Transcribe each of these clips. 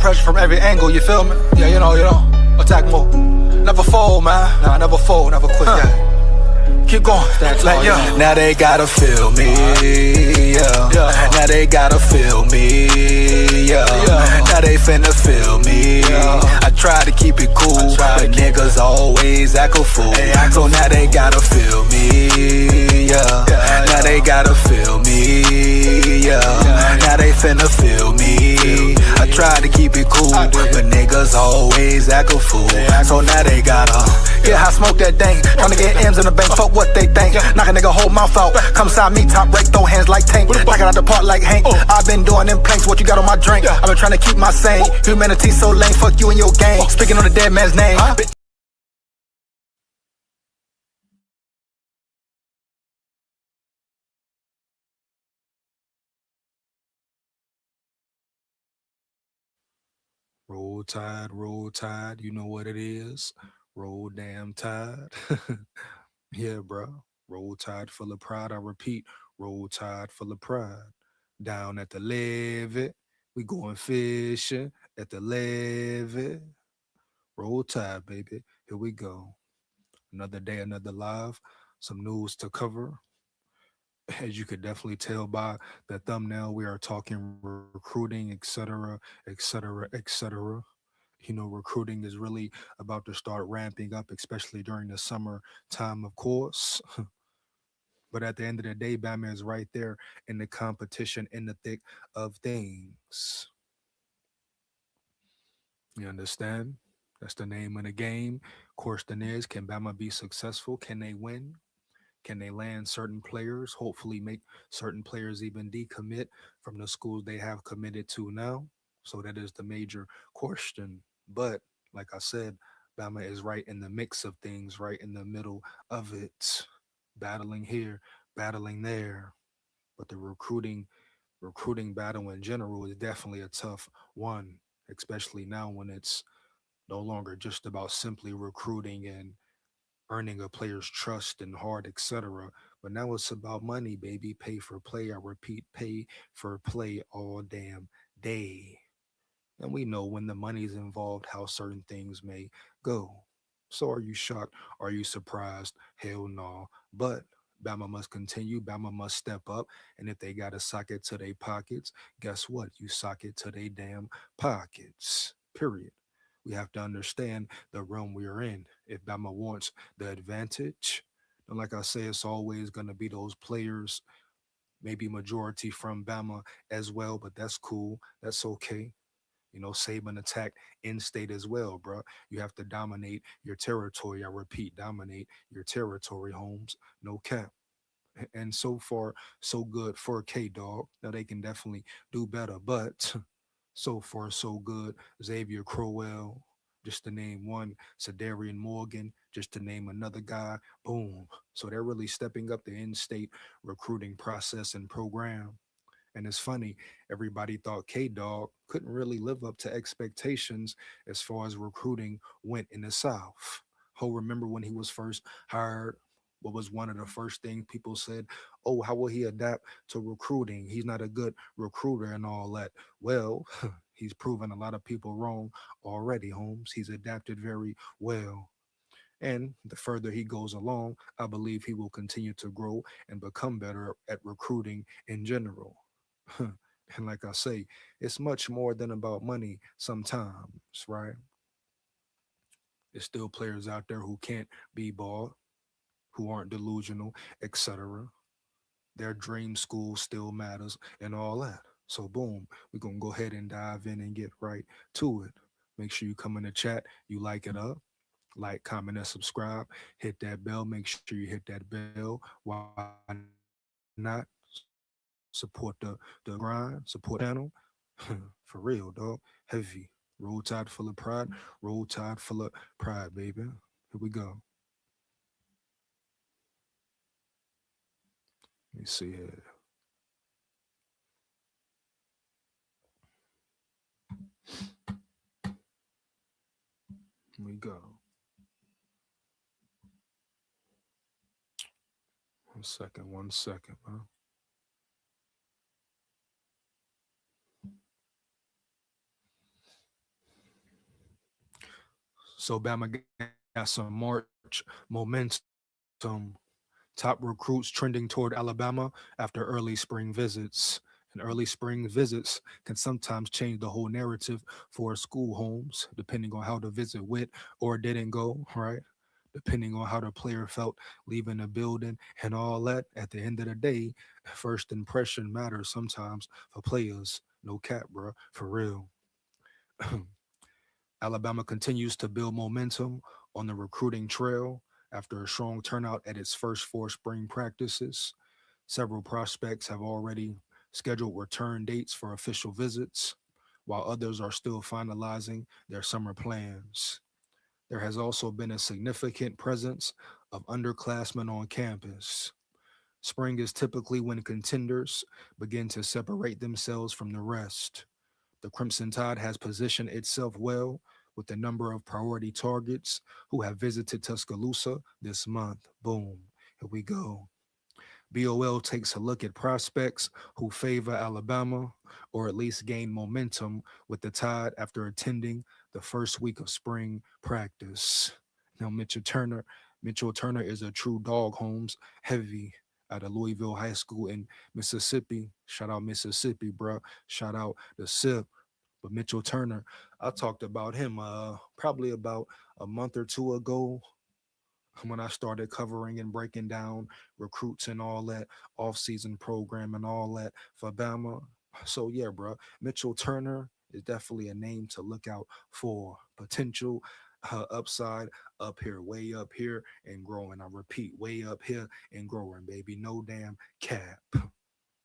pressure from every angle, you feel me? Yeah, you know, attack mode. Never fold, man. Nah, never fold, never quit, yeah. Keep going, like, yeah. Now they gotta feel me, yeah. Now they gotta feel me, yeah. Now they finna feel me. I try to keep it cool, but niggas always act a fool. So now they gotta feel me, yeah. Now they gotta feel me, yeah. Now they finna feel me. I try to keep it cool, but niggas always act a fool. So now they gotta, yeah, I smoke that thing. Tryna get M's in the bank, fuck what they think. Knock a nigga whole mouth out. Come side me, top break, throw hands like Tank. Knock it out the park like Hank. I've been doing them planks, what you got on my drink? I've been trying to keep my sane. Humanity so lame, fuck you and your gang. Speaking on the dead man's name. Roll Tide, you know what it is. Roll damn tide. Yeah, bro. Roll Tide full of pride. I repeat, Roll Tide full of pride. Down at the levee, we going fishing at the levee. Roll Tide, baby. Here we go. Another day, another live. Some news to cover. As you could definitely tell by the thumbnail, we are talking recruiting, etc., etc., etc. You know, recruiting is really about to start ramping up, especially during the summer time, of course. But at the end of the day, Bama is right there in the competition, in the thick of things. You understand? That's the name of the game. Question is, can Bama be successful? Can they win? Can they land certain players? Hopefully, make certain players even decommit from the schools they have committed to now. So that is the major question. But like I said, Bama is right in the mix of things, right in the middle of it, battling here, battling there. But the recruiting battle in general is definitely a tough one, especially now when it's no longer just about simply recruiting and earning a player's trust and heart, etc. But now it's about money, baby. Pay for play. I repeat, pay for play all damn day. And we know when the money's involved how certain things may go. So are you shocked? Are you surprised? Hell no. But Bama must continue. Bama must step up. And if they got to sock it to their pockets, guess what? You sock it to their damn pockets. Period. We have to understand the realm we are in. If Bama wants the advantage, and like I say, it's always going to be those players, maybe majority from Bama as well, but that's cool. That's okay. You know, Saban attacked in state as well, bro. You have to dominate your territory. I repeat, dominate your territory, Holmes. No cap. And so far, so good for K Dog. Now they can definitely do better, but so far, so good. Xavier Crowell, just to name one. Sadarian Morgan, just to name another guy. Boom. So they're really stepping up the in-state recruiting process and program. And it's funny, everybody thought K Dog couldn't really live up to expectations as far as recruiting went in the South. Oh, remember when he was first hired? What was one of the first things people said? Oh, how will he adapt to recruiting? He's not a good recruiter and all that. Well, he's proven a lot of people wrong already, Holmes. He's adapted very well. And the further he goes along, I believe he will continue to grow and become better at recruiting in general. And like I say, it's much more than about money sometimes, right? There's still players out there who can't be bought, who aren't delusional, etc. Their dream school still matters and all that. So boom, we're gonna go ahead and dive in and get right to it. Make sure you come in the chat, you like it up, like, comment, and subscribe. Hit that bell. Make sure you hit that bell. Why not? Support the grind, support the channel. For real, dog. Heavy. Roll Tide full of pride. Roll Tide full of pride, baby. Here we go. Let me see here. Here we go. 1 second, huh? So Bama got some March momentum. Top recruits trending toward Alabama after early spring visits. And early spring visits can sometimes change the whole narrative for school homes, depending on how the visit went or didn't go, right? Depending on how the player felt leaving the building and all that. At the end of the day, first impression matters sometimes for players. No cap, bro, for real. Alabama continues to build momentum on the recruiting trail after a strong turnout at its first 4 spring practices. Several prospects have already scheduled return dates for official visits, while others are still finalizing their summer plans. There has also been a significant presence of underclassmen on campus. Spring is typically when contenders begin to separate themselves from the rest. The Crimson Tide has positioned itself well with a number of priority targets who have visited Tuscaloosa this month. Boom, here we go. BOL takes a look at prospects who favor Alabama or at least gain momentum with the Tide after attending the first week of spring practice. Now, Mitchell Turner is a true dog homes heavy out of Louisville High School in Mississippi. Shout out Mississippi, bro. Shout out the SIP. But Mitchell Turner, I talked about him probably about a month or two ago when I started covering and breaking down recruits and all that off-season program and all that for Bama. So yeah, bro, Mitchell Turner is definitely a name to look out for. Potential upside up here, way up here and growing. I repeat, way up here and growing, baby. No damn cap.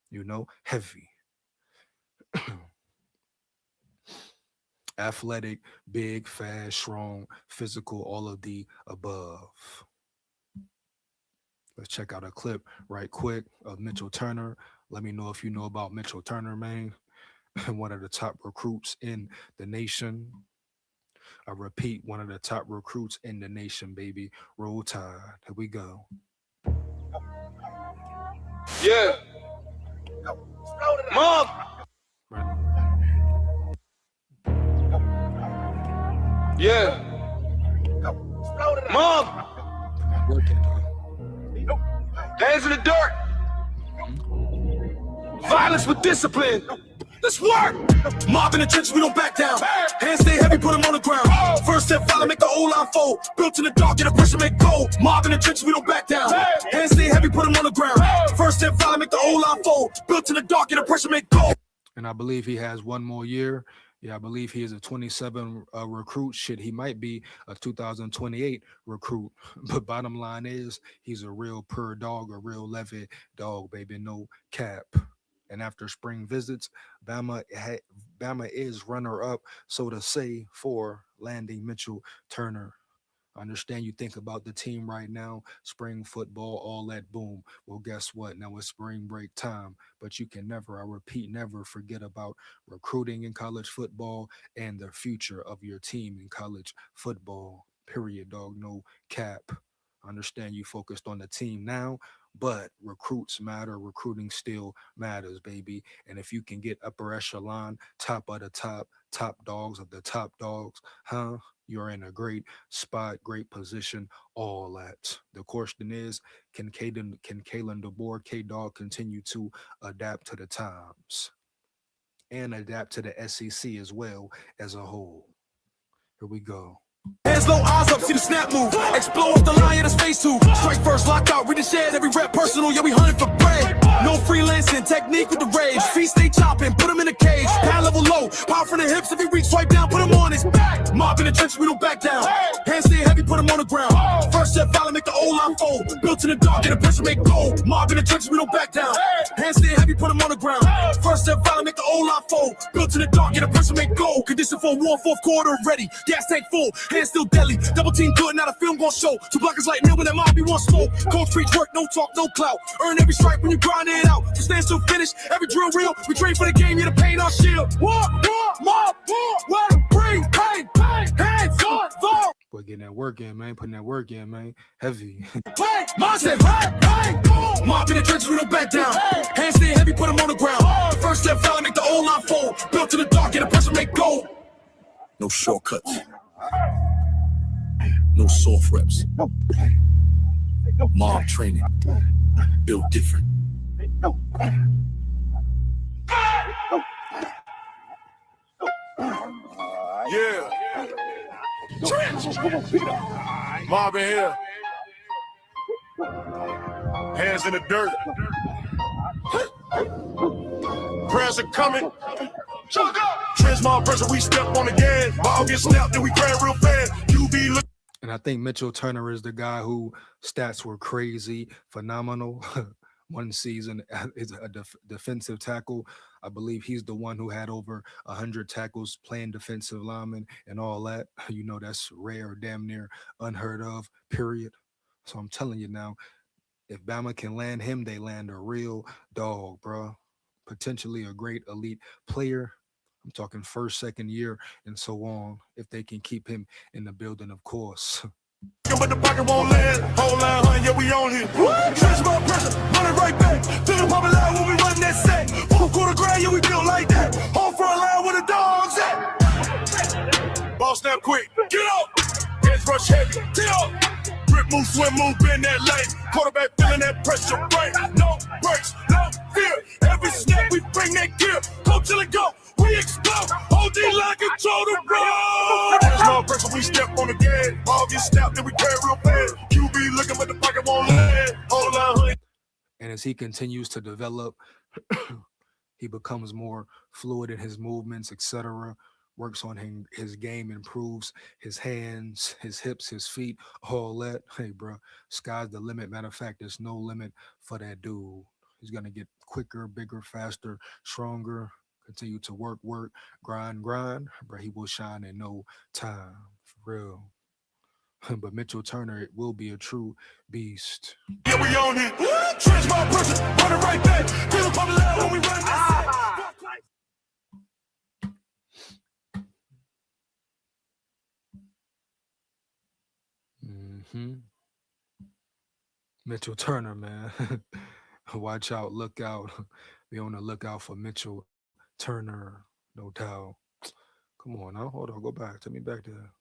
You know, heavy. Athletic, big, fast, strong, physical, all of the above. Let's check out a clip right quick of Mitchell Turner. Let me know if you know about Mitchell Turner, man. One of the top recruits in the nation. I repeat, one of the top recruits in the nation, baby. Roll Tide. Here we go. Yeah. Mom. Yeah. Mom. Hands in the dirt. Violence with discipline. Let's work. Mob in the trenches, we don't back down. Hands stay heavy, put them on the ground. First step, follow, make the whole line fold. Built in the dark, and the pressure make gold. Mob in the trenches, we don't back down. Hands stay heavy, put them on the ground. First step, follow, make the whole line fold. Built in the dark, and the pressure make gold. And I believe he has one more year. Yeah, I believe he is a 27 recruit. Shit, he might be a 2028 recruit. But bottom line is, he's a real pure dog, a real Levy dog, baby, no cap. And after spring visits, Bama is runner-up, so to say, for landing Mitchell Turner. I understand you think about the team right now, spring football, all that, boom. Well, guess what? Now it's spring break time, but you can never, I repeat, never forget about recruiting in college football and the future of your team in college football, period, dog, no cap. I understand you focused on the team now, but recruits matter. Recruiting still matters, baby. And if you can get upper echelon, top of the top dogs of the top dogs, you're in a great spot, great position, all that. The question is, can Kalen DeBoer, K-Dog, continue to adapt to the times and adapt to the SEC as well as a whole? Here we go. Hands low, eyes up, see the snap move. Explode off the line in his face too. Strike first, lock out, read the shed, every rep personal, yeah, we hunting for bread. No freelancing, technique with the rage. Feet stay chopping, put him in a cage. Pound level low, power from the hips, if he reach, swipe down, put him on his back. Mob in the trenches, we don't back down. Hands stay heavy, put him on the ground. First step, follow, make the old line fold. Built in the dark, and the pressure make gold. Mob in the trenches, we don't back down. Hands stay heavy, put him on the ground. First step, follow, make the old line fold. Built in the dark, and the pressure make gold. Condition for war, fourth quarter ready. Gas tank full. Hands still deadly, double team good, now the film gon' show. Two blockers like me when that mob be one smoke. Coach preach work, no talk, no clout. Earn every strike when you grind it out. So stand still finish, every drill real. We train for the game, yeah, the pain our shield. War, mob, where to bring pain, hands on, fall. Boy, getting that work in, man, putting that work in, man, heavy. Mob said, mob in the trenches, we don't back down. Hands stay heavy, put them on the ground. First step, follow, make the old line fold. Built in the dark, and the pressure make gold. No shortcuts. No soft reps. Mob training. Built different. Yeah. Trench. Mob in here. Hands in the dirt. Prayers are coming. Trench mob pressure, we step on the gas. Ball get snapped, then we grab real fast. QB look. And I think Mitchell Turner is the guy who stats were crazy, phenomenal. One season is a defensive tackle. I believe he's the one who had over 100 tackles playing defensive lineman and all that. You know, that's rare, damn near unheard of, period. So I'm telling you now, if Bama can land him, they land a real dog, bro. Potentially a great elite player. I'm talking first, second year, and so on. If they can keep him in the building, of course. But the pocket won't land. Whole line, hun, yeah, we on here. Trench mob pressure, running right back. Feel the pop line when we run that set. 4 quarter grind, yeah, we built like that. Home front line where the dogs at. Ball snap quick, get up. Hands rush heavy, get up. Grip move, swim move, bend that lane. Quarterback feeling that pressure, right? No breaks, no fear. Every snap we bring that gear. Go till it go, we explode. OD line control the road. Small pressure, we step on the gas. Ball get snapped, then we carry real fast. QB looking, but the pocket won't land. Hold on, honey. And as he continues to develop, he becomes more fluid in his movements, etc. Works on his game, improves his hands, his hips, his feet, all that. Hey, bro, sky's the limit. Matter of fact, there's no limit for that dude. He's going to get quicker, bigger, faster, stronger, continue to work, grind. Bro, he will shine in no time, for real. But Mitchell Turner, it will be a true beast. Yeah, we on here. Trench mob pressure, running right back. Feel the pop line when we run that. Mitchell Turner, man. Watch out, look out. Be on the lookout for Mitchell Turner, no doubt. Come on now, hold on, go back. Take me back there.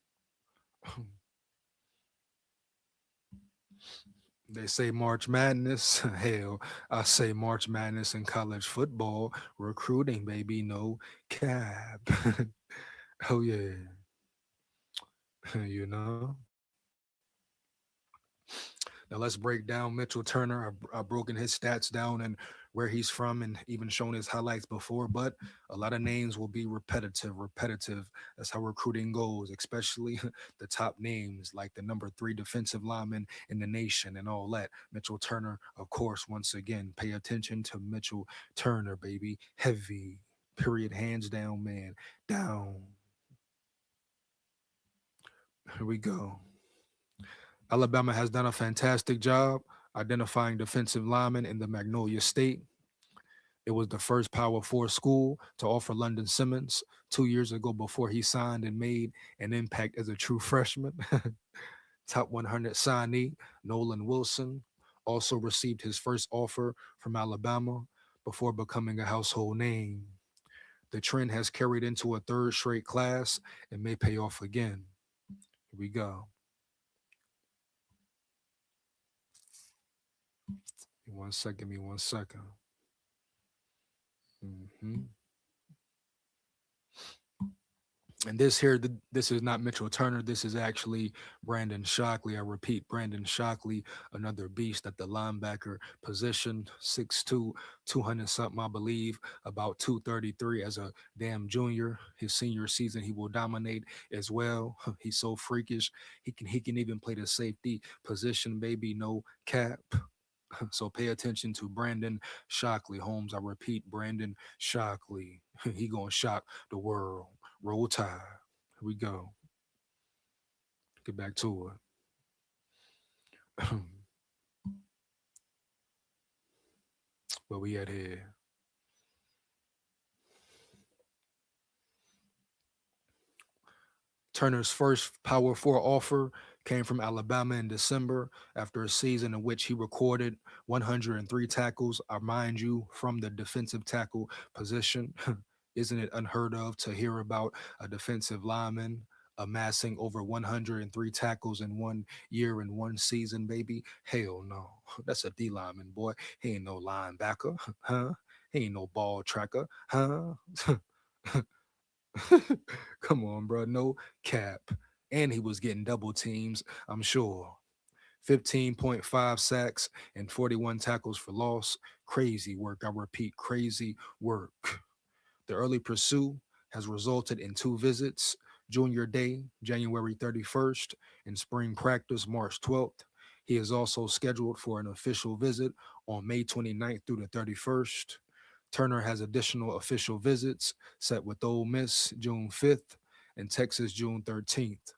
They say March Madness. Hell, I say March Madness in college football. Recruiting, baby, no cap. Oh, yeah. You know? Now let's break down Mitchell Turner. I've broken his stats down and where he's from and even shown his highlights before, but a lot of names will be repetitive. That's how recruiting goes, especially the top names like the number 3 defensive lineman in the nation and all that. Mitchell Turner, of course, once again, pay attention to Mitchell Turner, baby. Heavy, period, hands down, man. Down. Here we go. Alabama has done a fantastic job identifying defensive linemen in the Magnolia State. It was the first Power 4 school to offer London Simmons 2 years ago before he signed and made an impact as a true freshman. Top 100 signee Nolan Wilson also received his first offer from Alabama before becoming a household name. The trend has carried into a third straight class and may pay off again. Here we go. Give me one second. And this is not Mitchell Turner. This is actually Brandon Shockley. I repeat, Brandon Shockley, another beast at the linebacker position, 6'2", 200 something, I believe, about 233 as a damn junior. His senior season, he will dominate as well. He's so freakish. He can even play the safety position, baby, no cap. So pay attention to Brandon Shockley. Holmes, I repeat, Brandon Shockley. He gonna shock the world. Roll Tide. Here we go. Get back to it. Where we at here? Turner's first Power 4 offer came from Alabama in December after a season in which he recorded 103 tackles. I mind you, from the defensive tackle position. Isn't it unheard of to hear about a defensive lineman amassing over 103 tackles in 1 year and 1 season, baby. Hell no. That's a D lineman, boy. He ain't no linebacker, huh? He ain't no ball tracker, huh? Come on, bro. No cap. And he was getting double teams, I'm sure. 15.5 sacks and 41 tackles for loss. Crazy work. I repeat, crazy work. The early pursuit has resulted in 2 visits: junior day, January 31st, and spring practice, March 12th. He is also scheduled for an official visit on May 29th through the 31st. Turner has additional official visits set with Ole Miss June 5th and Texas June 13th.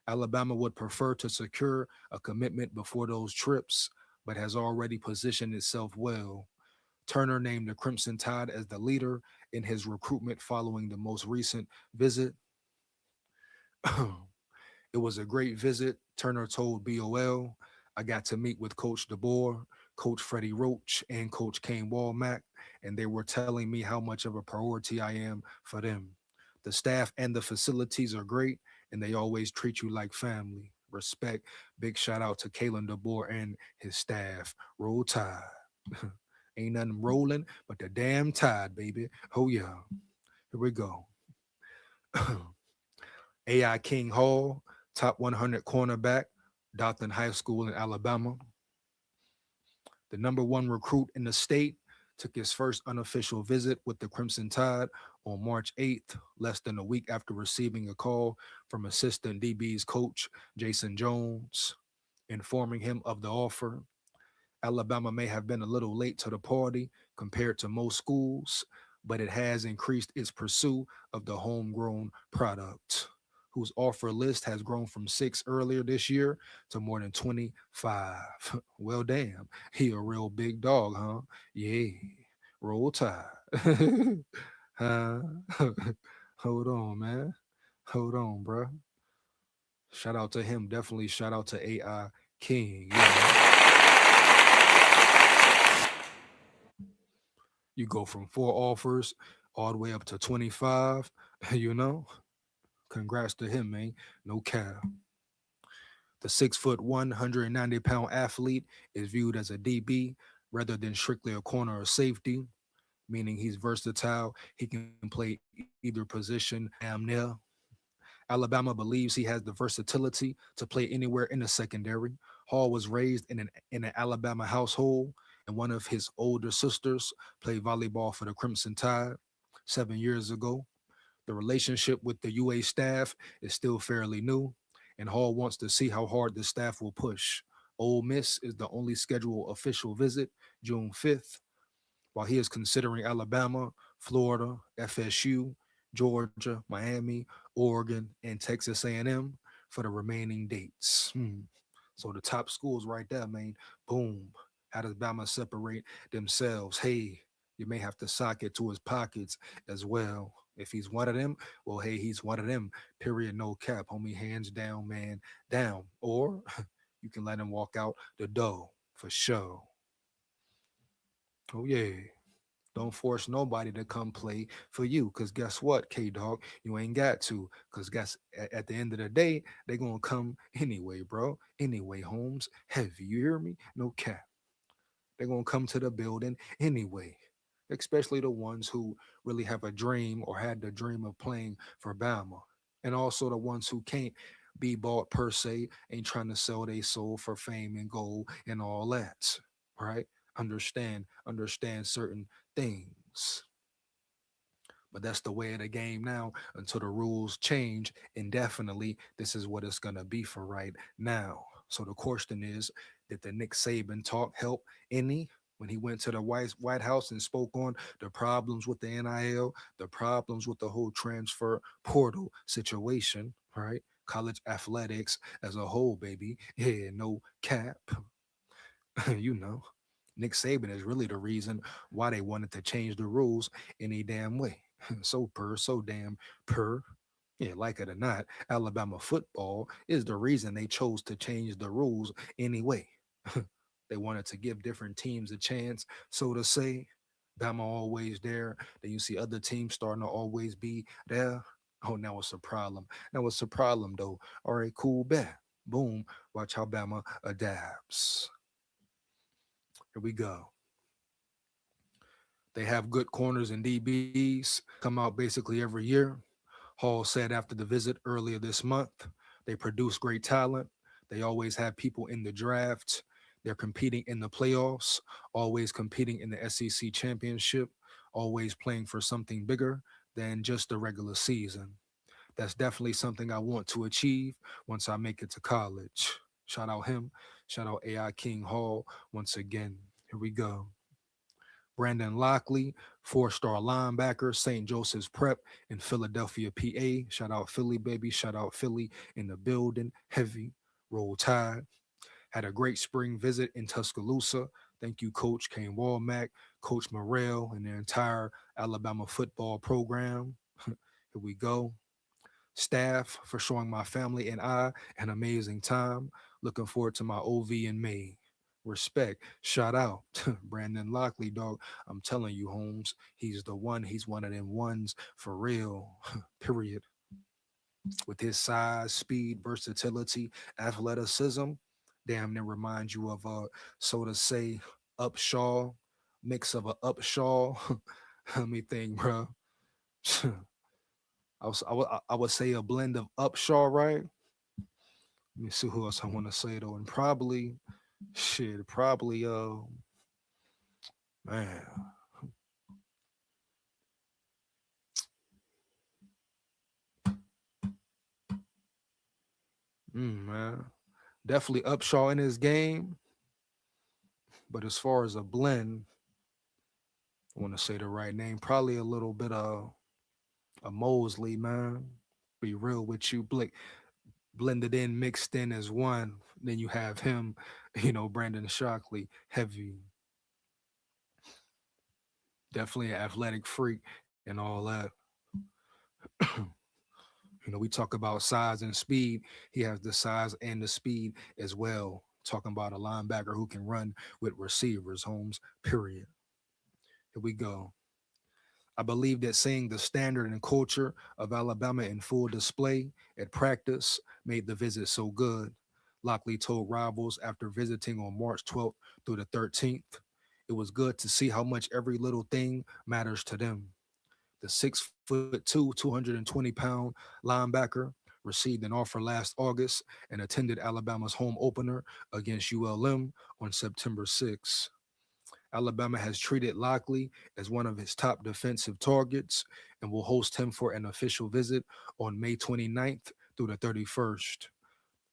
Alabama would prefer to secure a commitment before those trips, but has already positioned itself well. Turner named the Crimson Tide as the leader in his recruitment following the most recent visit. It was a great visit, Turner told BOL. I got to meet with Coach DeBoer, Coach Freddie Roach, and Coach Kane Walmack, and they were telling me how much of a priority I am for them. The staff and the facilities are great, and they always treat you like family. Respect. Big shout out to Kalen DeBoer and his staff. Roll Tide. Ain't nothing rolling but the damn tide, baby. Oh, yeah. Here we go. AI King Hall, top 100 cornerback, Dothan High School in Alabama. The number one recruit in the state took his first unofficial visit with the Crimson Tide on March 8th, less than a week after receiving a call from assistant DB's coach, Jason Jones, informing him of the offer. Alabama may have been a little late to the party compared to most schools, but it has increased its pursuit of the homegrown product, whose offer list has grown from 6 earlier this year to more than 25. Well, damn, he a real big dog, huh? Yeah, roll tide. huh? Hold on, man. Hold on, bro. Shout out to him. Definitely shout out to AI King. You go from 4 offers all the way up to 25, you know? Congrats to him, man. No cap. The 6'1", 190-pound athlete is viewed as a DB rather than strictly a corner or safety, meaning he's versatile. He can play either position, damn near. Alabama believes he has the versatility to play anywhere in the secondary. Hall was raised in an Alabama household, and one of his older sisters played volleyball for the Crimson Tide 7 years ago. The relationship with the UA staff is still fairly new, and Hall wants to see how hard the staff will push. Ole Miss is the only scheduled official visit, June 5th, while he is considering Alabama, Florida, FSU, Georgia, Miami, Oregon, and Texas A&M for the remaining dates. So the top schools right there, man. Boom. How does Bama separate themselves? Hey, you may have to sock it to his pockets as well. If he's one of them, well, hey, he's one of them. Period. No cap, homie. Hands down, man. Down. Or you can let him walk out the door for sure. Oh yeah. Don't force nobody to come play for you. Cause guess what, K Dog? You ain't got to. Cause guess at the end of the day, they gonna come anyway, bro. Anyway, Holmes. Heavy. You hear me? No cap. They're gonna come to the building anyway. Especially the ones who really have a dream or had the dream of playing for Bama. And also the ones who can't be bought per se, ain't trying to sell their soul for fame and gold and all that. Right? Understand certain things. But that's the way of the game now until the rules change indefinitely. This is what it's going to be for right now. So the question is, did the Nick Saban talk help any when he went to the White House and spoke on the problems with the NIL, the problems with the whole transfer portal situation, right? College athletics as a whole, baby. Yeah, no cap. you know. Nick Saban is really the reason why they wanted to change the rules any damn way. So damn per. Yeah, like it or not, Alabama football is the reason they chose to change the rules anyway. They wanted to give different teams a chance, so to say. Bama always there. Then you see other teams starting to always be there. Oh, now it's a problem. Now it's a problem though. All right, cool, bet. Boom. Watch how Bama adapts. Here we go. They have good corners and DBs come out basically every year. Hall said after the visit earlier this month, they produce great talent. They always have people in the draft. They're competing in the playoffs, always competing in the SEC championship, always playing for something bigger than just the regular season. That's definitely something I want to achieve once I make it to college. Shout out him. Shout out AI King Hall once again. Here we go. Brandon Lockley, four-star linebacker, St. Joseph's Prep in Philadelphia, PA. Shout out Philly, baby. Shout out Philly in the building. Heavy. Roll Tide. Had a great spring visit in Tuscaloosa. Thank you, Coach Kane Walmack, Coach Morrell, and the entire Alabama football program. Here we go. Staff for showing my family and I an amazing time. Looking forward to my OV in May. Respect. Shout out to Brandon Lockley, dog. I'm telling you, Holmes, he's the one. He's one of them ones for real. Period. With his size, speed, versatility, athleticism, damn near reminds you of so to say, Upshaw, mix of a Upshaw. Let me think, bro. I would say a blend of Upshaw, right? Let me see who else I want to say though, and probably shit, probably man, man, definitely Upshaw in his game. But as far as a blend, I want to say the right name, probably a little bit of a Mosley, man. Be real with you, Blick. Blended in, mixed in as one. Then you have him, Brandon Shockley, heavy, definitely an athletic freak and all that. We talk about size and speed. He has the size and the speed as well. Talking about a linebacker who can run with receivers, Holmes, period. Here we go. I believe that seeing the standard and culture of Alabama in full display at practice made the visit so good. Lockley told Rivals after visiting on March 12th through the 13th. It was good to see how much every little thing matters to them. The 6'2", 220-pound linebacker received an offer last August and attended Alabama's home opener against ULM on September 6. Alabama has treated Lockley as one of its top defensive targets and will host him for an official visit on May 29th through the 31st.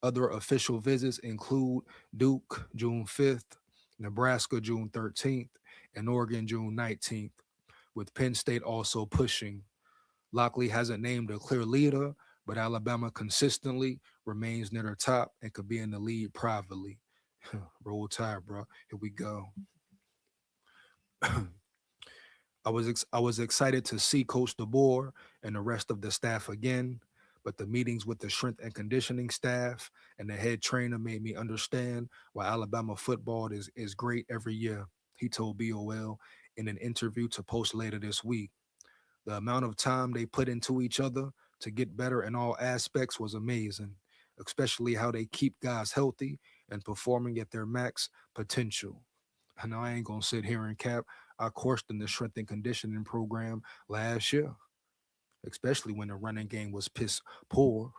Other official visits include Duke, June 5th, Nebraska, June 13th, and Oregon, June 19th, with Penn State also pushing. Lockley hasn't named a clear leader, but Alabama consistently remains near the top and could be in the lead privately. Roll Tide, bro. Here we go. I was excited to see Coach DeBoer and the rest of the staff again, but the meetings with the strength and conditioning staff and the head trainer made me understand why Alabama football is great every year, he told BOL in an interview to post later this week. The amount of time they put into each other to get better in all aspects was amazing, especially how they keep guys healthy and performing at their max potential. I know I ain't going to sit here and cap. I coursed in the strength and conditioning program last year, especially when the running game was piss poor.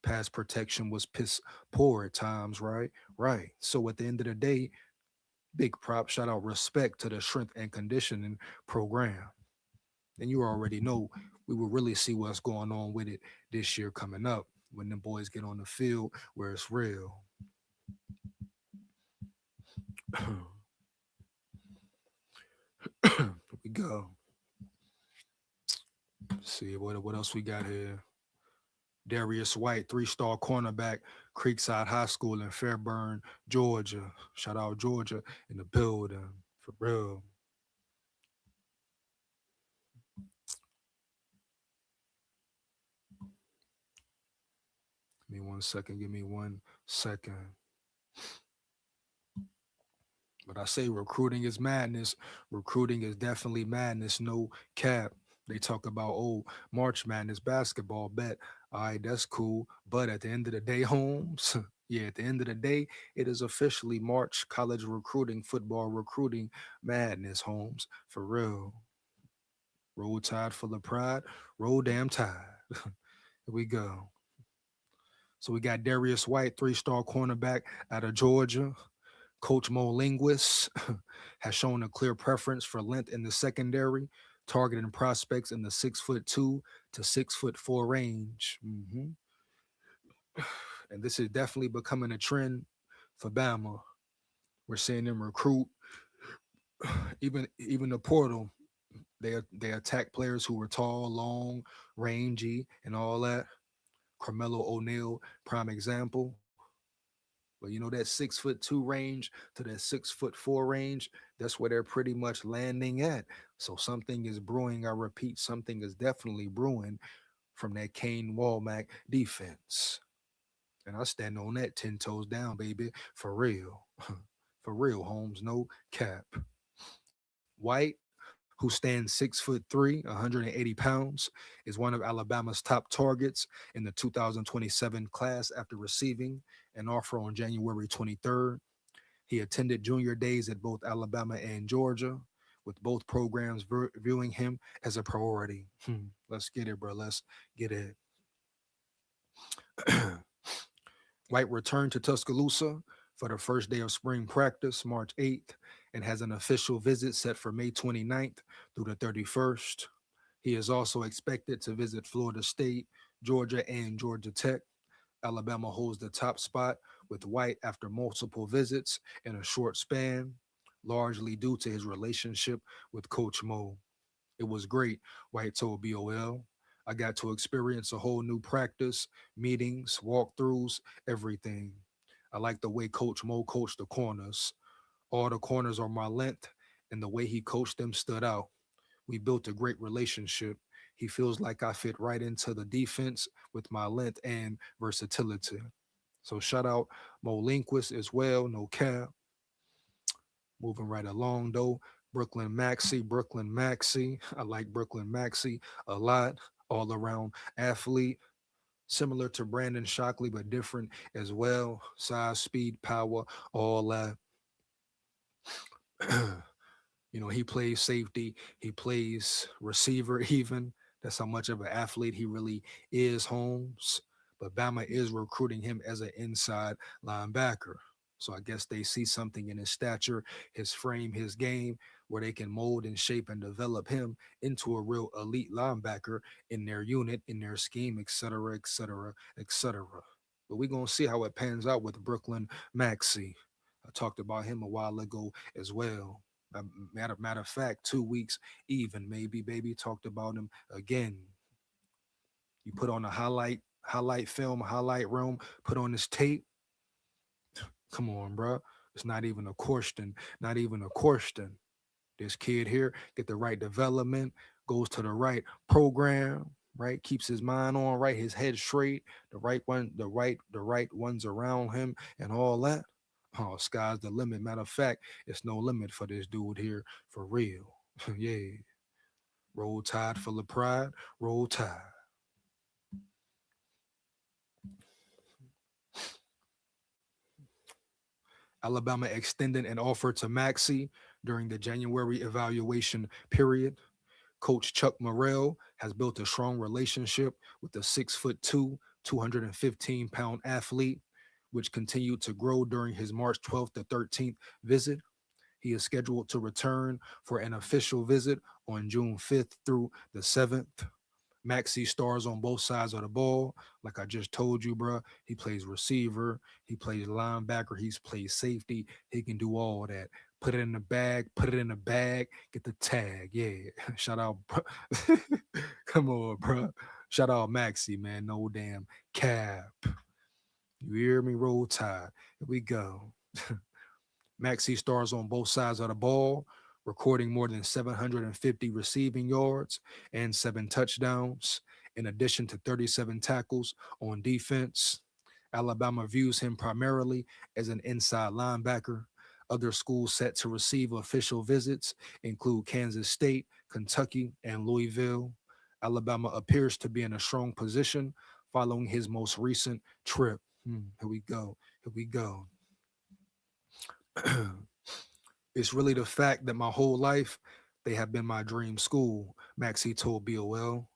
Pass protection was piss poor at times, right? Right. So at the end of the day, big prop, shout out, respect to the strength and conditioning program. And you already know we will really see what's going on with it this year coming up when the boys get on the field where it's real. Here we go. Let's see what else we got here. Darius White, 3-star cornerback, Creekside High School in Fairburn, Georgia. Shout out Georgia in the building, for real. Give me 1 second. Give me 1 second. But I say recruiting is madness. Recruiting is definitely madness. No cap. They talk about, oh, March Madness basketball bet. All right, that's cool. But at the end of the day, Holmes, yeah, at the end of the day, it is officially March college recruiting, football recruiting madness, Holmes. For real. Roll Tide full of pride. Roll damn tide. Here we go. So we got Darius White, 3-star cornerback out of Georgia. Coach Mo Linguist has shown a clear preference for length in the secondary, targeting prospects in the 6'2" to 6'4" range. And this is definitely becoming a trend for Bama. We're seeing them recruit even the portal. They attack players who were tall, long, rangy, and all that. Carmelo O'Neal, prime example. But you know that 6'2" range to that 6'4" range, that's where they're pretty much landing at. So something is brewing. I repeat, something is definitely brewing from that Kane Walmack defense. And I stand on that 10 toes down, baby. For real. For real, Holmes. No cap. White, who stands 6'3", 180 pounds, is one of Alabama's top targets in the 2027 class after receiving an offer on January 23rd. He attended junior days at both Alabama and Georgia, with both programs viewing him as a priority. Let's get it, bro. Let's get it. White returned to Tuscaloosa for the first day of spring practice, March 8th, and has an official visit set for May 29th through the 31st. He is also expected to visit Florida State, Georgia, and Georgia Tech. Alabama holds the top spot with White after multiple visits in a short span, largely due to his relationship with Coach Mo. It was great, White told BOL. I got to experience a whole new practice, meetings, walkthroughs, everything. I like the way Coach Mo coached the corners. All the corners are my length, and the way he coached them stood out. We built a great relationship. He feels like I fit right into the defense with my length and versatility. So shout out Mo Linquist as well, no cap. Moving right along though, Brooklyn Maxey. I like Brooklyn Maxey a lot. All around athlete, similar to Brandon Shockley, but different as well. Size, speed, power, all that. You know, he plays safety, he plays receiver even. That's how much of an athlete he really is, Holmes. But Bama is recruiting him as an inside linebacker. So I guess they see something in his stature, his frame, his game, where they can mold and shape and develop him into a real elite linebacker in their unit, in their scheme, et cetera, et cetera, et cetera. But we're going to see how it pans out with Brooklyn Maxey. I talked about him a while ago as well. Matter of fact, 2 weeks even, maybe, baby, talked about him again. You put on a highlight film, highlight room, put on this tape. Come on, bro. It's not even a question. Not even a question. This kid here get the right development, goes to the right program, right? Keeps his mind on right, his head straight, the right ones around him, and all that. Oh, sky's the limit. Matter of fact, it's no limit for this dude here, for real. Yeah. Roll Tide full of pride. Roll Tide. Alabama extended an offer to Maxey during the January evaluation period. Coach Chuck Morrell has built a strong relationship with the 6'2", 215-pound athlete, which continued to grow during his March 12th to 13th visit. He is scheduled to return for an official visit on June 5th through the 7th. Maxey stars on both sides of the ball. Like I just told you, bro, he plays receiver, he plays linebacker, he plays safety. He can do all that. Put it in the bag, get the tag. Yeah, shout out. Come on, bro. Shout out Maxey, man. No damn cap. You hear me? Roll Tide. Here we go. Maxey stars on both sides of the ball, recording more than 750 receiving yards and 7 touchdowns, in addition to 37 tackles on defense. Alabama views him primarily as an inside linebacker. Other schools set to receive official visits include Kansas State, Kentucky, and Louisville. Alabama appears to be in a strong position following his most recent trip. Here we go. Here we go. It's really the fact that my whole life they have been my dream school, Maxie told BOL.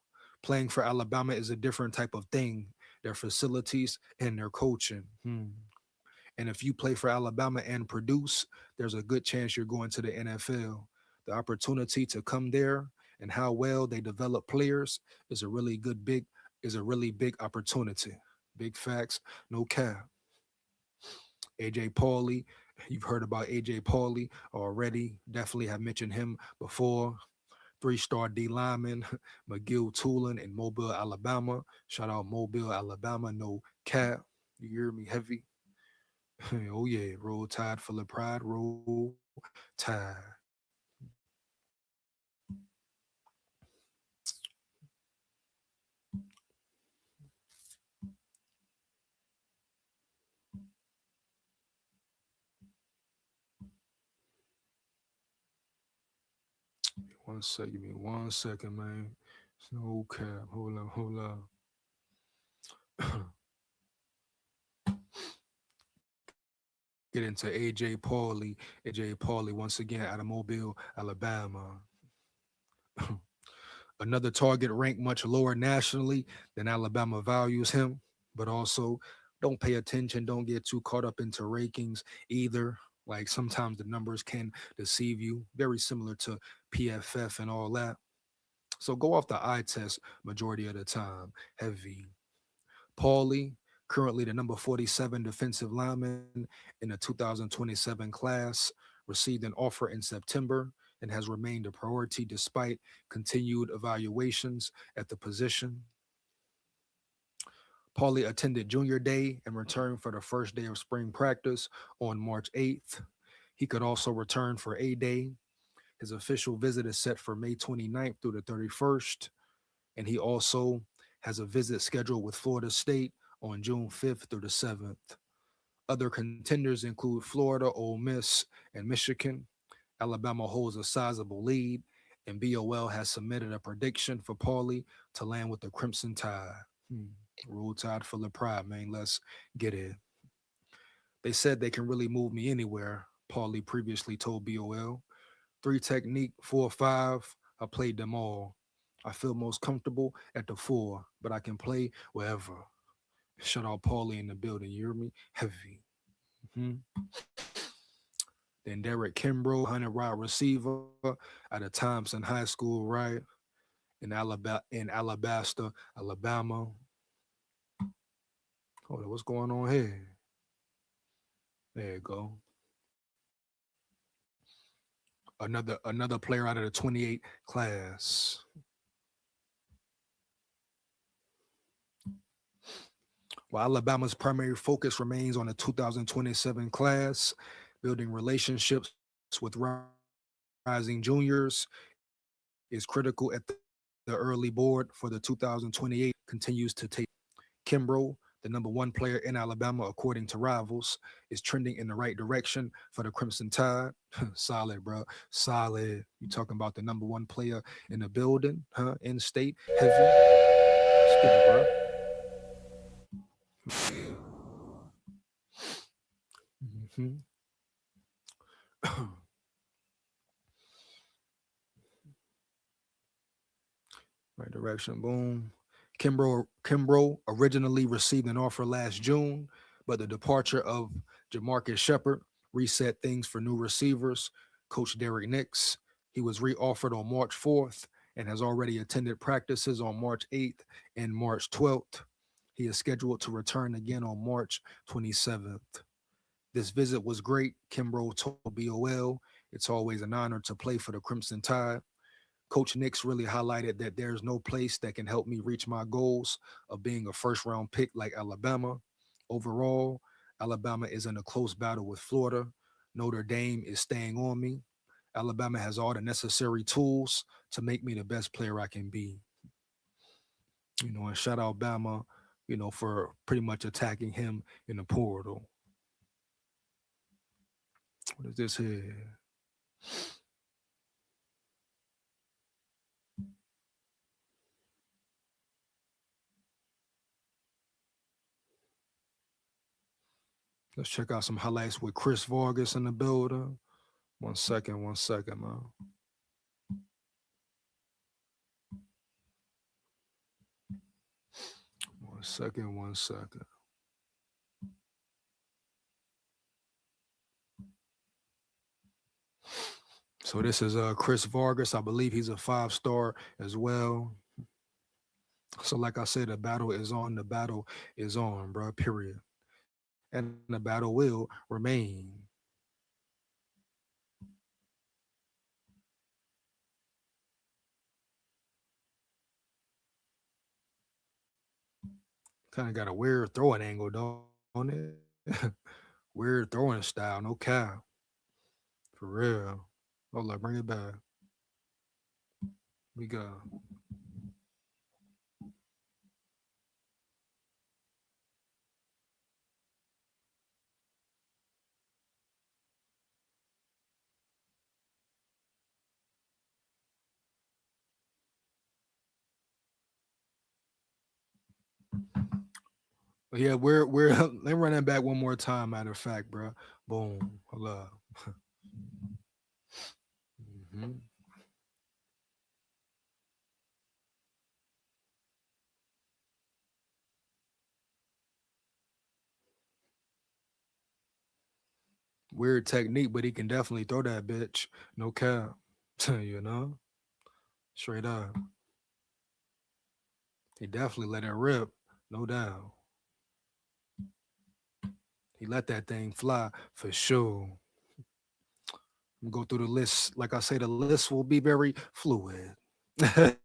Playing for Alabama is a different type of thing. Their facilities and their coaching. And if you play for Alabama and produce, there's a good chance you're going to the NFL. The opportunity to come there and how well they develop players is a really big opportunity. Big facts, no cap. AJ Pauly, you've heard about AJ Pauly already. Definitely have mentioned him before. 3-star D lineman, McGill Tulin in Mobile, Alabama. Shout out Mobile, Alabama, no cap. You hear me heavy? Oh yeah, roll tide full of pride, roll tide. Give me 1 second, man. It's no cap. Hold up. Get into AJ Pauly. AJ Pauly once again out of Mobile, Alabama. Another target ranked much lower nationally than Alabama values him, but also don't pay attention, don't get too caught up into rankings either. Like sometimes the numbers can deceive you, very similar to PFF and all that. So go off the eye test majority of the time. Heavy. Pauly, currently the number 47 defensive lineman in the 2027 class, received an offer in September and has remained a priority despite continued evaluations at the position. Pauly attended junior day and returned for the first day of spring practice on March 8th. He could also return for A Day. His official visit is set for May 29th through the 31st. And he also has a visit scheduled with Florida State on June 5th through the 7th. Other contenders include Florida, Ole Miss, and Michigan. Alabama holds a sizable lead, and BOL has submitted a prediction for Pauly to land with the Crimson Tide. Roll Tide full of pride, man. Let's get it. They said they can really move me anywhere, Pauly previously told BOL. 3 technique, 4-5, I played them all. I feel most comfortable at the 4, but I can play wherever. Shout out Pauly in the building, you hear me? Heavy. Then Derek Kimbrough, 100-route receiver out of Thompson High School, right? In Alabasta, Alabama. Hold on, what's going on here? There you go. Another player out of the 28 class. While Alabama's primary focus remains on the 2027 class, building relationships with rising juniors is critical at the early board for the 2028 continues to take. Kimbrough, the number 1 player in Alabama, according to Rivals, is trending in the right direction for the Crimson Tide. Solid, bro. Solid. You talking about the number 1 player in the building, huh? In state. Heavy. Let's get it, bro. Right direction, boom. Kimbrough originally received an offer last June, but the departure of Jamarcus Shepard reset things for new receivers. Coach Derek Nix, he was reoffered on March 4th and has already attended practices on March 8th and March 12th. He is scheduled to return again on March 27th. This visit was great, Kimbrough told BOL. It's always an honor to play for the Crimson Tide. Coach Nix really highlighted that there's no place that can help me reach my goals of being a first-round pick like Alabama. Overall, Alabama is in a close battle with Florida. Notre Dame is staying on me. Alabama has all the necessary tools to make me the best player I can be. And shout out Bama, for pretty much attacking him in the portal. What is this here? Let's check out some highlights with Chris Vargas in the building. 1 second, man. One second. So this is Chris Vargas. I believe he's a 5-star as well. So like I said, the battle is on. The battle is on, bro. Period. And the battle will remain. Kind of got a weird throwing angle, don't it? Weird throwing style, no cap. For real. Hold up, bring it back. We go. But yeah, we're let me run that back one more time. Matter of fact, bro. Boom. Hold up. hmm Weird technique, but he can definitely throw that bitch. No cap. You know? Straight up. He definitely let it rip. No doubt. He let that thing fly for sure. Go through the list. Like I say, the list will be very fluid. But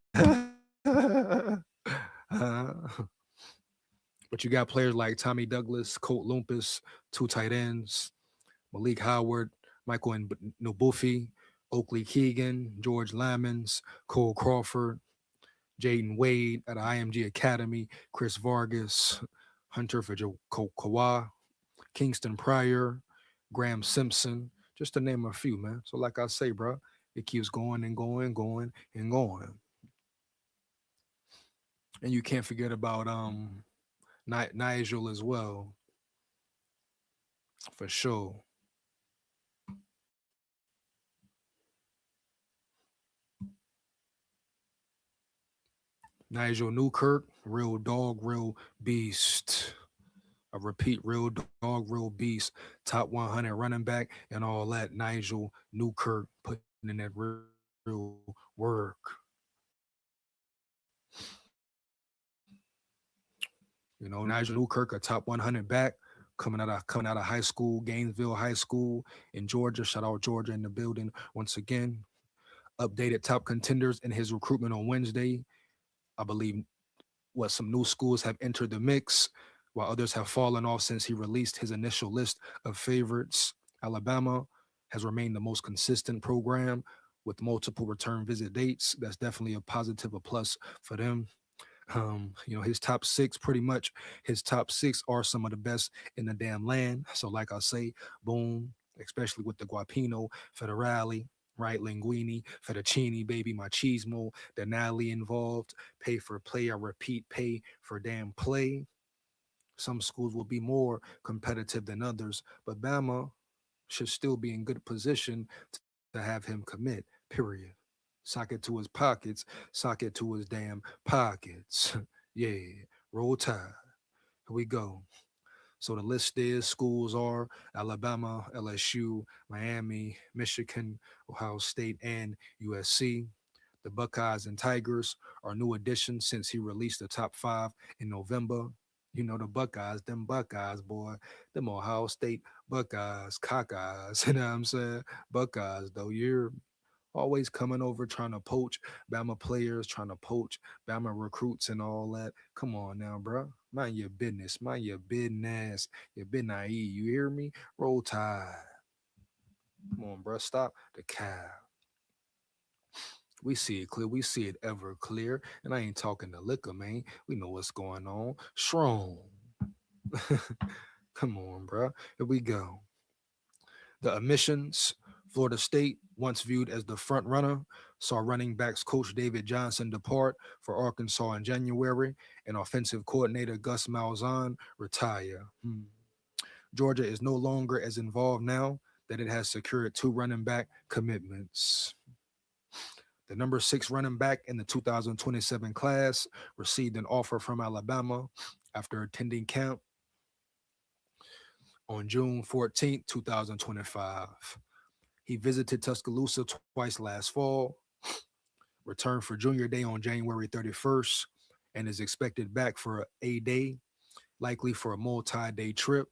you got players like Tommy Douglas, Colt Lumpus, 2 tight ends, Malik Howard, Michael Nbufi, Oakley Keegan, George Lamons, Cole Crawford, Jaden Wade at the IMG Academy, Chris Vargas, Hunter Kawa, Kingston Pryor, Graham Simpson, just to name a few, man. So like I say, bro, it keeps going and going, going and going. And you can't forget about Nigel as well, for sure. Nigel Newkirk, real dog, real beast. I repeat, real dog, real beast. Top 100 running back and all that. Nigel Newkirk putting in that real work. You know, Nigel Newkirk, a top 100 back, coming out of high school, Gainesville High School in Georgia. Shout out Georgia in the building once again. Updated top contenders in his recruitment on Wednesday. I believe some new schools have entered the mix, while others have fallen off since he released his initial list of favorites. Alabama has remained the most consistent program with multiple return visit dates. That's definitely a positive, a plus for them. You know, his top 6, pretty much his top 6 are some of the best in the damn land. So like I say, boom, especially with the Guapino, Federale, right? Linguini, Fettuccine, baby, machismo, Denali involved, pay for play. I repeat, pay for damn play. Some schools will be more competitive than others, but Bama should still be in good position to have him commit, period. Sock it to his pockets, sock it to his damn pockets. Yeah, roll tide. Here we go. So the list is schools are Alabama, LSU, Miami, Michigan, Ohio State, and USC. The Buckeyes and Tigers are new additions since he released the top 5 in November. You know, the Buckeyes, them Buckeyes, boy, them Ohio State Buckeyes, cockeyes, you know what I'm saying? Buckeyes, though, you're always coming over trying to poach Bama players, trying to poach Bama recruits and all that. Come on now, bro. Mind your business. Mind your business. You're been naive. You hear me? Roll tide. Come on, bro. Stop the cab. We see it clear. We see it ever clear. And I ain't talking the liquor, man. We know what's going on. Strong. Come on, bro. Here we go. The admissions. Florida State, once viewed as the front runner, saw running backs coach David Johnson depart for Arkansas in January and offensive coordinator Gus Malzahn retire. Georgia is no longer as involved now that it has secured 2 running back commitments. The number 6 running back in the 2027 class received an offer from Alabama after attending camp on June 14, 2025. He visited Tuscaloosa twice last fall, returned for Junior Day on January 31st, and is expected back for a day, likely for a multi-day trip.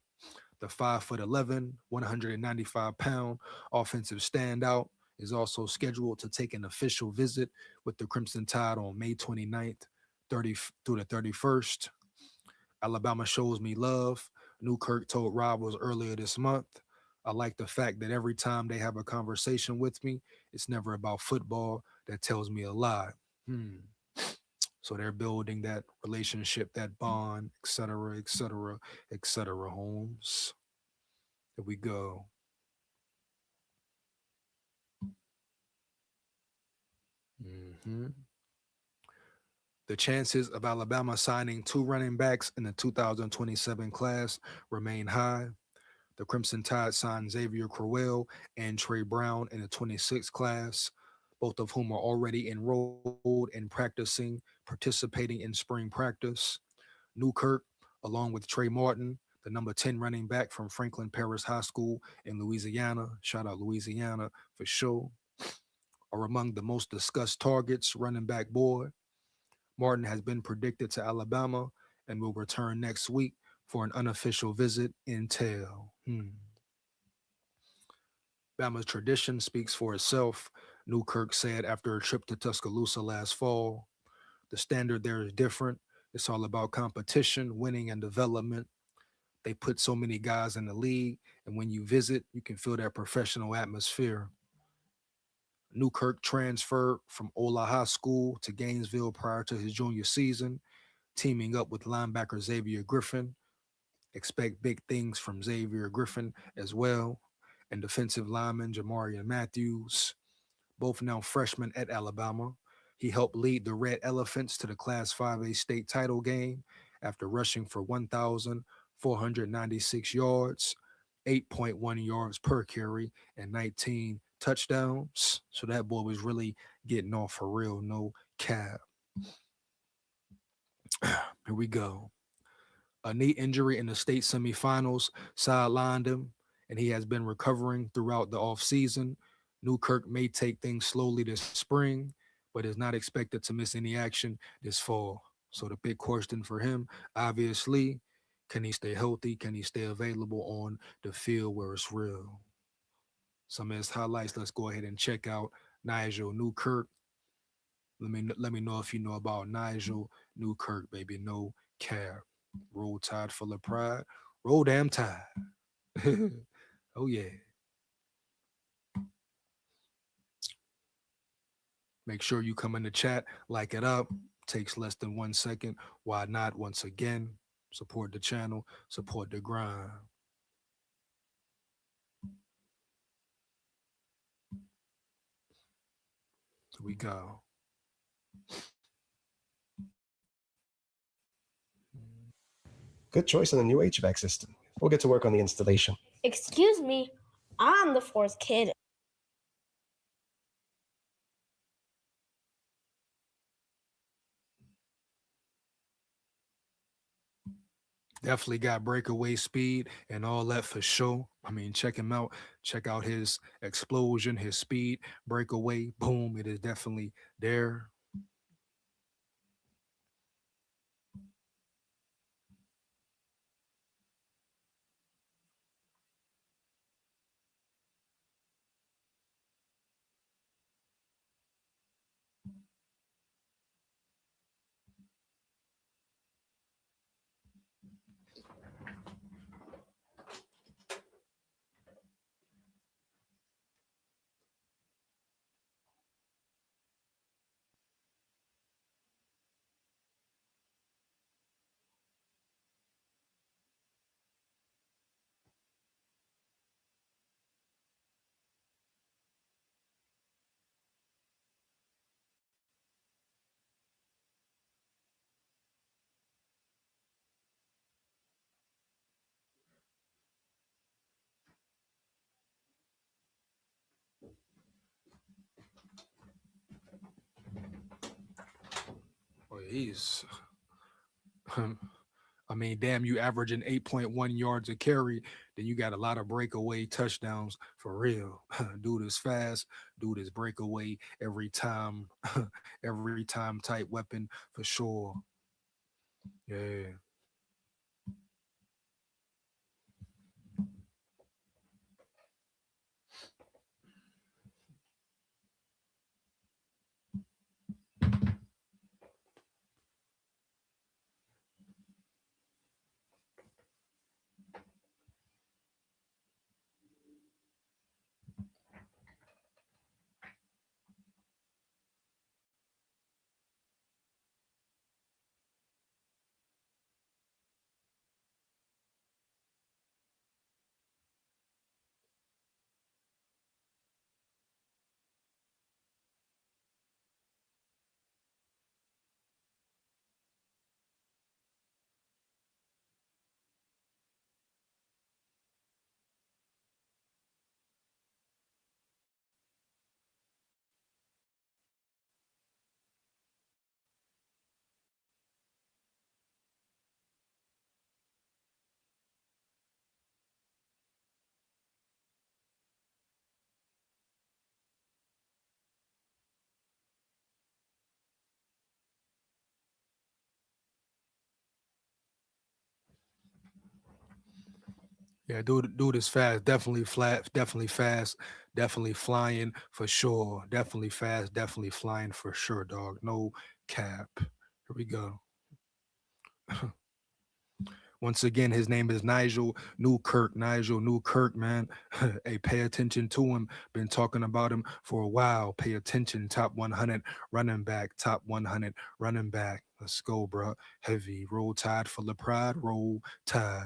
The 5'11", 195-pound offensive standout is also scheduled to take an official visit with the Crimson Tide on May 29th through the 31st. Alabama shows me love, Newkirk told Rivals earlier this month. I like the fact that every time they have a conversation with me, it's never about football. That tells me a lot. So they're building that relationship, that bond, et cetera, et cetera, et cetera, Holmes. Here we go. The chances of Alabama signing 2 running backs in the 2027 class remain high. The Crimson Tide signed Xavier Crowell and Trey Brown in the 26th class, both of whom are already enrolled and participating in spring practice. Newkirk, along with Trey Martin, the number 10 running back from Franklin Paris High School in Louisiana, shout out Louisiana for sure, are among the most discussed targets. Running back boy Martin has been predicted to Alabama and will return next week for an unofficial visit in tail. Bama's tradition speaks for itself, Newkirk said after a trip to Tuscaloosa last fall. The standard there is different. It's all about competition, winning, and development. They put so many guys in the league, and when you visit, you can feel that professional atmosphere. Newkirk transferred from Ola High School to Gainesville prior to his junior season, teaming up with linebacker Xavier Griffin. Expect big things from Xavier Griffin as well, and defensive lineman Jamarian Matthews, both now freshmen at Alabama. He helped lead the Red Elephants to the Class 5A state title game after rushing for 1,496 yards, 8.1 yards per carry, and 19 touchdowns. So that boy was really getting off for real, no cap. Here we go. A knee injury in the state semifinals sidelined him, and he has been recovering throughout the offseason. Newkirk may take things slowly this spring, but is not expected to miss any action this fall. So the big question for him, obviously, can he stay healthy? Can he stay available on the field where it's real? Some of his highlights, let's go ahead and check out Nigel Newkirk. Let me know if you know about Nigel Newkirk, baby. No cap. Roll Tide full of pride. Roll damn Tide. Oh, yeah. Make sure you come in the chat, like it up. Takes less than 1 second. Why not? Once again, support the channel, support the grind. Here we go. Good choice on the new HVAC system. We'll get to work on the installation. Excuse me, I'm the 4th kid. Definitely got breakaway speed and all that for sure. I mean, check him out. Check out his explosion, his speed, breakaway, boom. It is definitely there. he's I mean, damn, you averaging 8.1 yards a carry, then you got a lot of breakaway touchdowns for real. Dude is fast, dude is breakaway every time, every time type weapon for sure. Yeah. Yeah, dude is fast. Definitely flat. Definitely fast. Definitely flying for sure. Definitely fast. Definitely flying for sure, dog. No cap. Here we go. Once again, his name is Nigel Newkirk. Nigel Newkirk, man. Hey, pay attention to him. Been talking about him for a while. Pay attention. Top 100 running back. Top 100 running back. Let's go, bro. Heavy. Roll Tide full of pride. Roll Tide.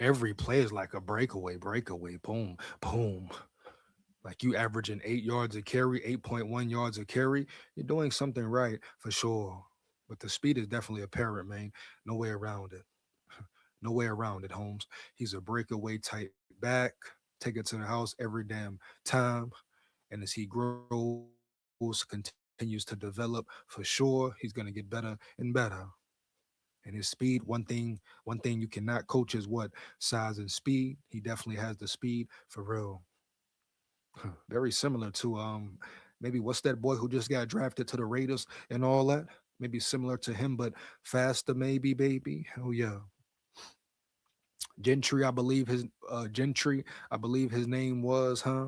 Every play is like a breakaway, breakaway, boom, boom. Like you averaging 8 yards a carry, 8.1 yards a carry. You're doing something right for sure. But the speed is definitely apparent, man. No way around it. No way around it, Holmes. He's a breakaway type back. Take it to the house every damn time. And as he grows, continues to develop for sure, he's gonna get better and better. And his speed, one thing you cannot coach is what? Size and speed. He definitely has the speed for real. Very similar to maybe what's that boy who just got drafted to the Raiders and all that? Maybe similar to him, but faster, maybe, baby. Oh yeah. Gentry, I believe Gentry, I believe his name was, huh?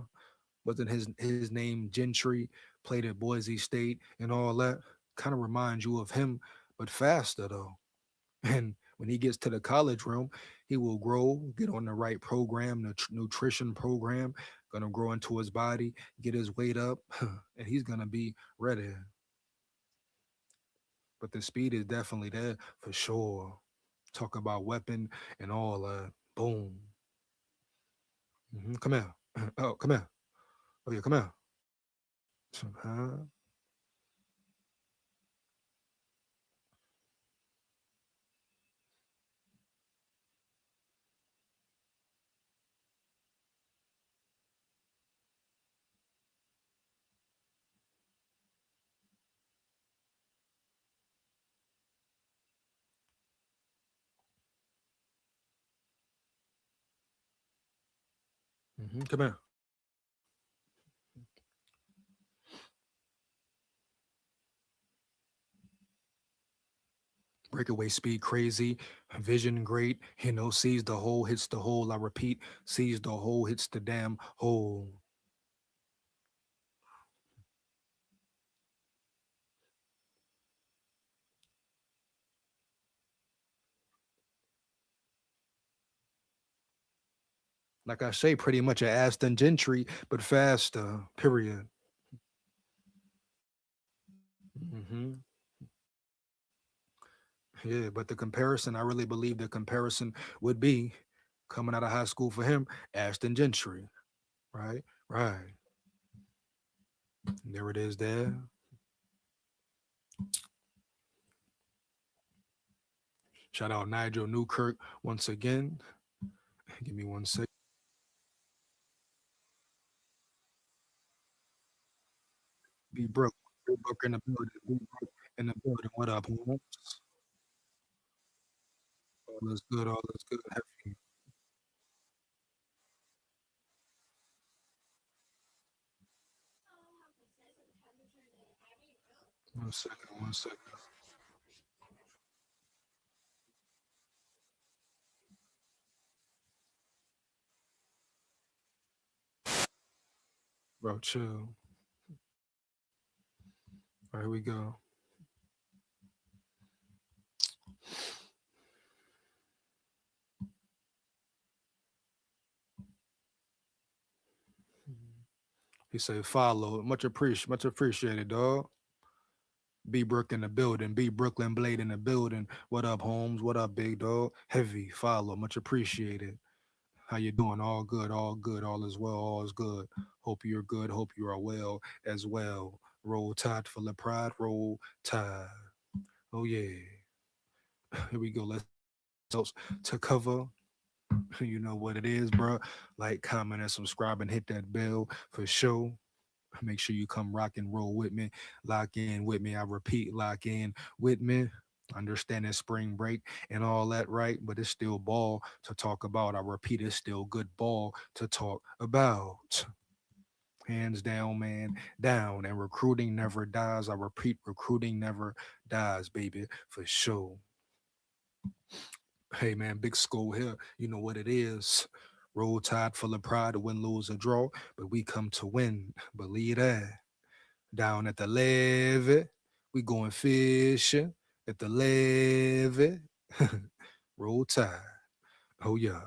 Wasn't his name Gentry, played at Boise State and all that. Kind of reminds you of him, but faster though. And when he gets to the college realm, he will grow, get on the right program, the nutrition program, gonna grow into his body, get his weight up, and he's gonna be ready. But the speed is definitely there for sure. Talk about weapon and all that. Boom. Come here. Oh, come here. Oh yeah, come here. Huh? Come here. Breakaway speed crazy, vision great, sees the hole, hits the hole. I repeat, sees the hole, hits the damn hole. Like I say, pretty much a Aston Gentry, but faster, period. hmm Yeah, but the comparison, I really believe the comparison would be coming out of high school for him, Aston Gentry, right? Right. There it is there. Shout out Nigel Newkirk once again. Give me 1 second. B Brook. B Brook in the building. B Brook in the building. What up, Holmes? All is good. All is good. Happy. 1 second. 1 second. Bro, chill. All right, here we go. He said, follow. Much appreciated, dog. B Brook in the building. B Brooklyn Blade in the building. What up, Holmes? What up, big dog? Heavy, follow. Much appreciated. How you doing? All good, all good. All is well, all is good. Hope you're good. Hope you are well as well. Roll Tide full of pride. Roll Tide. Oh, yeah. Here we go. Let's to cover. You know what it is, bro. Like, comment, and subscribe, and hit that bell for sure. Make sure you come rock and roll with me. Lock in with me. I repeat, lock in with me. Understanding spring break and all that, right? But it's still ball to talk about. I repeat, it's still good ball to talk about. Hands down, man, down. And recruiting never dies. I repeat, recruiting never dies, baby, for sure. Hey, man, big SKOL here. You know what it is. Roll Tide full of pride, to win, lose, or draw. But we come to win. Believe that. Down at the levee, we going fishing at the levee. Roll Tide. Oh, yeah.